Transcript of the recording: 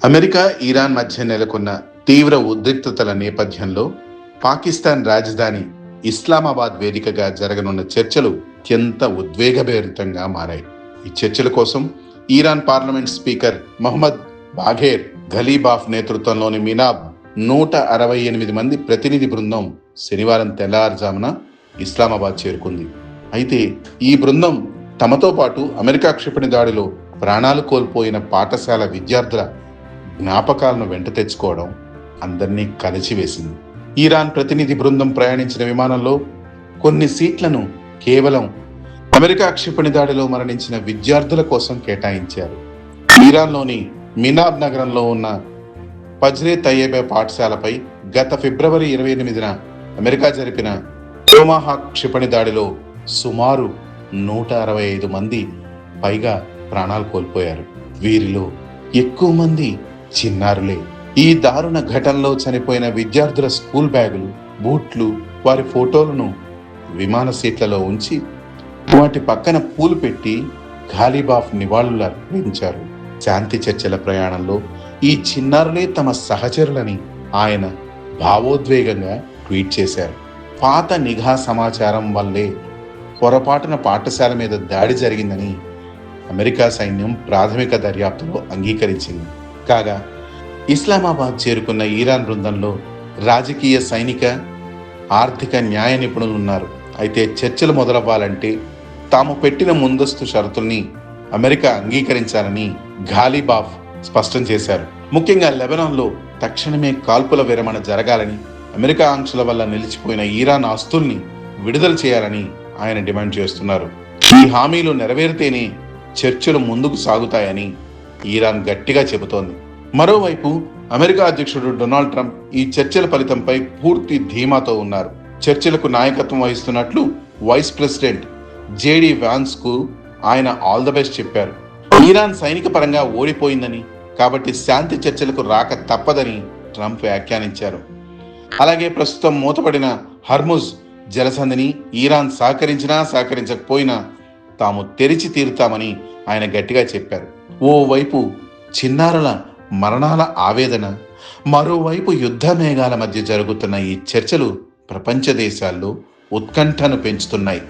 America, Iran మధ్య నెలకొన్న తీవ్ర ఉద్రిక్తతల నేపథ్యంలో పాకిస్తాన్ రాజధాని ఇస్లామాబాద్ వేదికగా జరగనున్న చర్చలు అత్యంత ఉద్వేగభరితంగా మారాయి. ఈ చర్చల కోసం ఇరాన్ పార్లమెంట్ స్పీకర్ మొహమ్మద్ బాఘేర్ ఘలీబాఫ్ నేతృత్వంలోని మినాబ్ 168 మంది ప్రతినిధి బృందం శనివారం తెల్లవారుజామున ఇస్లామాబాద్ చేరుకుంది. అయితే ఈ బృందం తమతో పాటు అమెరికా క్షిపణి దాడిలో ప్రాణాలు కోల్పోయిన పాఠశాల విద్యార్థుల జ్ఞాపకాలను వెంట తెచ్చుకోవడం అందరినీ కలిచివేసింది. ఇరాన్ ప్రతినిధి బృందం ప్రయాణించిన విమానంలో కొన్ని సీట్లను కేవలం అమెరికా క్షిపణి దాడిలో మరణించిన విద్యార్థుల కోసం కేటాయించారు. ఇరాన్లోని మినాబ్ నగరంలో ఉన్న పజ్రే తయ్యబే పాఠశాలపై గత ఫిబ్రవరి 28న అమెరికా జరిపిన టోమాహాక్ క్షిపణి దాడిలో సుమారు 165 మంది పైగా ప్రాణాలు కోల్పోయారు. వీరిలో ఎక్కువ మంది చిన్నారులే. ఈ దారుణ ఘటనలో చనిపోయిన విద్యార్థుల స్కూల్ బ్యాగులు, బూట్లు, వారి ఫోటోలను విమాన సీట్లలో ఉంచి వాటి పక్కన పూలు పెట్టి ఘాలీబాఫ్ నివాళులు అర్పించారు. శాంతి చర్చల ప్రయాణంలో ఈ చిన్నారులే తమ సహచరులని ఆయన భావోద్వేగంగా ట్వీట్ చేశారు. పాత నిఘా సమాచారం వల్లే పొరపాటున పాఠశాల మీద దాడి జరిగిందని అమెరికా సైన్యం ప్రాథమిక దర్యాప్తులో అంగీకరించింది. కాగా ఇస్లామాబాద్ చేరుకున్న ఇరాన్ బృందంలో రాజకీయ, సైనిక, ఆర్థిక, న్యాయ నిపుణులు ఉన్నారు. అయితే చర్చలు మొదలవ్వాలంటే తాము పెట్టిన ముందస్తు షరతుల్ని అమెరికా అంగీకరించాలని ఘాలీబాఫ్ స్పష్టం చేశారు. ముఖ్యంగా లెబనాన్లో తక్షణమే కాల్పుల విరమణ జరగాలని, అమెరికా ఆంక్షల వల్ల నిలిచిపోయిన ఇరాన్ ఆస్తుల్ని విడుదల చేయాలని ఆయన డిమాండ్ చేస్తున్నారు. ఈ హామీలు నెరవేరితేనే చర్చలు ముందుకు సాగుతాయని ఇరాన్ గట్టిగా చెబుతోంది. మరోవైపు అమెరికా అధ్యక్షుడు డొనాల్డ్ ట్రంప్ ఈ చర్చల ఫలితంపై పూర్తి ధీమాతో ఉన్నారు. చర్చలకు నాయకత్వం వహిస్తున్నట్లు వైస్ ప్రెసిడెంట్ జేడీ వ్యాన్స్ కు ఆయన ఆల్ ద బెస్ట్ చెప్పారు. ఇరాన్ సైనిక పరంగా ఓడిపోయిందని, కాబట్టి శాంతి చర్చలకు రాక తప్పదని ట్రంప్ వ్యాఖ్యానించారు. అలాగే ప్రస్తుతం మూతపడిన హర్ముజ్ జలసంధిని ఇరాన్ సహకరించకపోయినా తాము తెరిచి తీరుతామని ఆయన గట్టిగా చెప్పారు. ఓవైపు చిన్నారుల మరణాల ఆవేదన, మరోవైపు యుద్ధ మేఘాల మధ్య జరుగుతున్న ఈ చర్చలు ప్రపంచ దేశాల్లో ఉత్కంఠను పెంచుతున్నాయి.